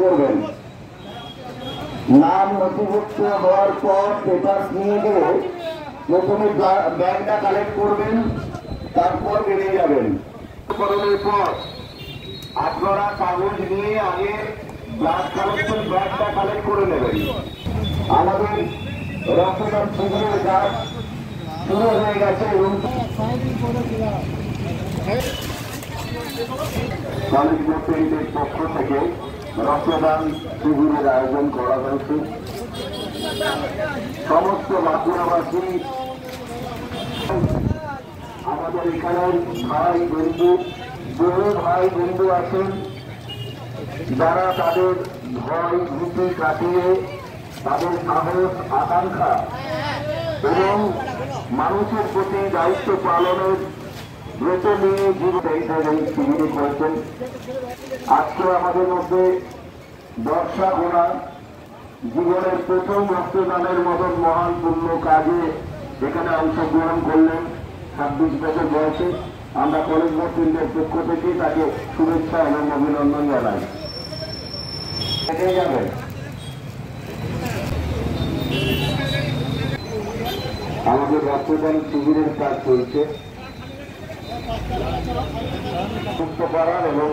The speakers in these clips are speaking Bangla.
করবেন। নাম নথিভুক্ত হওয়ার পর পেপার নিয়ে গেলে প্রথমে ব্যাগটা কালেক্ট করবেন, তারপর বেরিয়ে যাবেন। করণের পর আপনারা কাগজ নিয়ে আগে ব্লাড কালেকশন ব্যাগটা কালেক্ট করে নেবেন। আমাদের রক্তদান শিবিরের কাজ শুরু হয়ে গেছে এবং কলেজ মুভমেন্টের পক্ষ থেকে রক্তদান শিবিরের আয়োজন করা হয়েছে। সমস্ত বাঁকুড়াবাসী, আমাদের এখানের ভাই বন্ধু, বহু ভাই বন্ধু আছেন যারা তাদের ভয় ভীতি কাটিয়ে তাদের সাহস আকাঙ্ক্ষা এবং মানুষের প্রতি দায়িত্ব পালনের ব্রত নিয়ে জীবন শিবিরে করেছেন। আজকে আমাদের মধ্যে বর্ষা গোনা জীবনের প্রথম রক্তদানের মতন মহান পূর্ণ কাজে এখানে অংশগ্রহণ করলেন 26 বছর বয়সে। আমরা কলেজ মুভমেন্টের পক্ষ থেকে তাকে শুভেচ্ছা এবং অভিনন্দন জানাই। যাবেন আমাদের রক্তদান শিবিরের কাজ চলছে সুস্থ করার এবং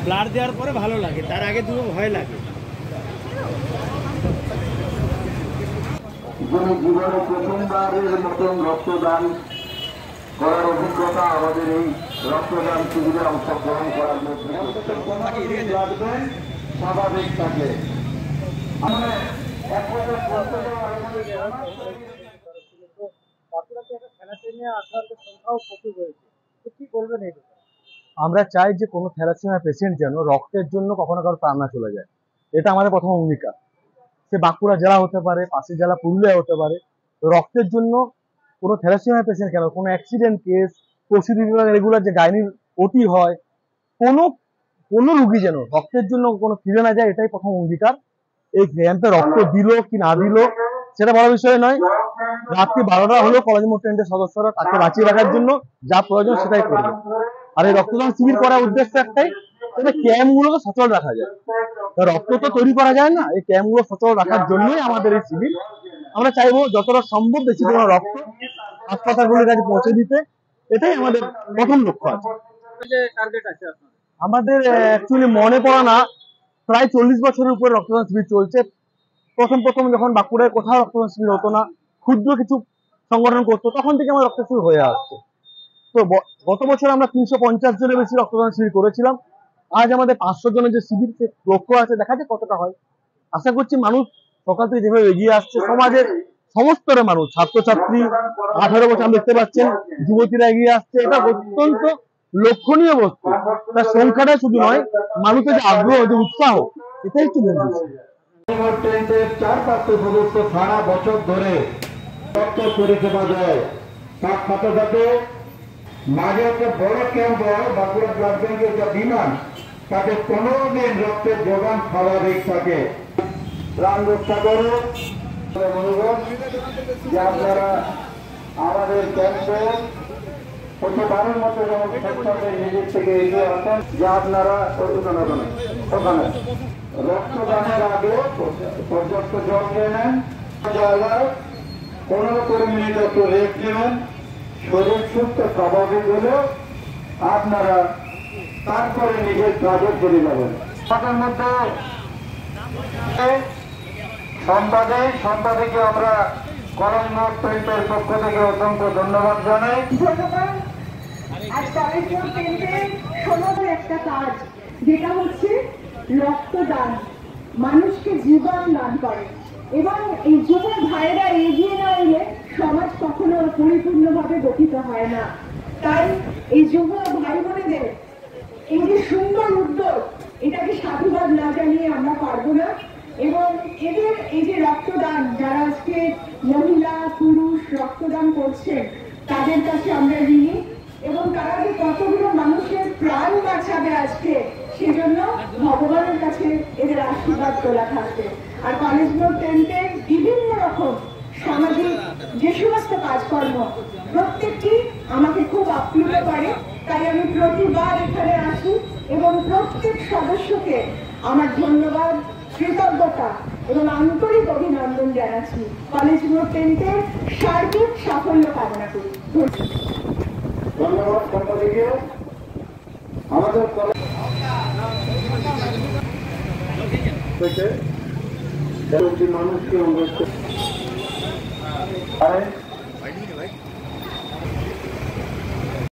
ব্লাড দেওয়ার পরে ভালো লাগে, তার আগে দুটো ভয় লাগে। যিনি জীবনে প্রথমবারের মতন রক্তদান করার অভিজ্ঞতা আমাদের এই রক্তদান শিবিরে অংশগ্রহণ করার মধ্যে লাগবেন স্বাভাবিক থাকে। আমরা চাই যে কোনো থ্যালাসেমিয়া পেশেন্ট যেন রক্তের জন্য কখনো কারো প্রাণ না চলে যায়, এটা আমাদের প্রথম অঙ্গীকার। সে বাঁকুড়া জেলা হতে পারে, পাশের জেলা পুরুলিয়া হতে পারে। রক্তের জন্য কোনো থ্যালাসেমিয়া পেশেন্ট কেন, কোনো অ্যাক্সিডেন্ট কেস, প্রসিডিউর রেগুলার যে গাইনির ওটি হয়, কোনো রুগী যেন রক্তের জন্য কোনো ফিরে না যায়, এটাই প্রথম অঙ্গীকার। এই ক্যাম্পে রক্ত দিল কি না দিল সেটা বড় বিষয় নয়। রাত্রি 12টা হলো কলেজ মুভমেন্টের সদস্যরা তাকে বাঁচিয়ে রাখার জন্য যা প্রয়োজন সেটাই করবে। আর এই রক্তদান শিবির করার উদ্দেশ্য একটাই, যাতে ক্যাম্পগুলোকে সচল রাখা যায়। রক্ত তো তৈরি করা যায় না, এই ক্যাম্পগুলো সচল রাখার জন্যই আমাদের এই শিবির। আমরা চাইবো যতটা সম্ভব বেশি করে রক্ত হাসপাতালগুলির কাছে পৌঁছে দিতে, এটাই আমাদের প্রথম লক্ষ্য আছে। আমাদের অ্যাকচুয়ালি মনে পড়া না, প্রায় 40 বছরের উপরে রক্তদান শিবির চলছে। প্রথম যখন বাঁকুড়ায় কোথাও রক্তদান শিবির হতো না, ক্ষুদ্র কিছু সংগঠন করতো, তখন থেকে আমার রক্ত শিবির হয়ে আসছে। তো গত বছর আমরা 350 জনের বেশি রক্তদান শিবির করেছিলাম। আজ আমাদের 500 জনের যে শিবির লক্ষ্য আছে, দেখা যাক কতটা হয়। আশা করছি মানুষ সকাল থেকে যেভাবে এগিয়ে আসছে, সমাজের সমস্ত মানুষ, ছাত্রছাত্রী, 18 বছর আমি দেখতে পাচ্ছেন যুবতীরা এগিয়ে আসছে, এটা অত্যন্ত লক্ষণীয় বস্তু। তার সংখ্যাটা শুধু নয়, মানুষের যে আগ্রহ, যে উৎসাহ, এটাই একটু মূল বিষয়। 4-5 সদস্য সারা বছর ধরে রক্ত পরিষেবা দেয়, তার সাথে সাথে মাঝে একটা বড় ক্যাম্প হয় বাঁকুড়া ব্লাড ব্যাংকের যা ডিমান্ড, তাতে 15 দিন রক্তের যোগান স্বাভাবিক থাকে। প্রাণ রক্ষা করে অনুরোধ যে আপনারা আমাদের ক্যাম্পে প্রতিবারের মতো যেমন স্বেচ্ছাসেবী নিজের থেকে এগিয়ে আসেন, যে আপনারা ওখানে রক্তদানের আগে পর্যাপ্ত জল খেয়ে নেন, জায়গায় 15-20 মিনিট একটু রেস্ট নেবেন, শরীর সুস্থ স্বাভাবিক হলে আপনারা তারপরে নিজের কাজে ফিরে যাবেন। তাদের মধ্যে সম্পাদকে আমরা কলেজ মুভমেন্টের পক্ষ থেকে অসংখ্য ধন্যবাদ জানাই। আজ কলেজ মুভমেন্টের সমগ্র একটা কাজ, যেটা হচ্ছে রক্তদান, মানুষকে জীবন দান করে। এবং এই যুব ভাইয়েরা এগিয়ে না এলে সমাজ কখনো পরিপূর্ণভাবে গঠিত হয় না। তাই এই যুব ভাই বোনেদের এই যে সুন্দর উদ্যোগ, এটাকে সাধুবাদ না জানিয়ে আমরা পারবো না। এবং এদের এই যে রক্তদান, যারা আজকে মহিলা পুরুষ রক্তদান করছেন, তাদের কাছে আমরা ঋণী। এবং তারা যে কতগুলো মানুষের প্রাণ বাঁচাবে আজকে, সেজন্য ভগবানের কাছে এদের আশীর্বাদ তোলা থাকবে। আর কলেজ মুভমেন্টের বিভিন্ন রকম সামাজিক যে সমস্ত কাজকর্ম, প্রত্যেকটি আমাকে খুব আপ্লুত করে। তাই আমি প্রতিবার এখানে আসি এবং প্রত্যেক সদস্যকে আমার ধন্যবাদ, কৃতজ্ঞতা এবং আন্তরিক অভিনন্দন জানাচ্ছি। কলেজ মোড় 10 সার্বিক সাফল্য কামনা করি। ধন্যবাদ সকলকে। আমাদের কলেজ থেকে মানুষকে অনুরোধ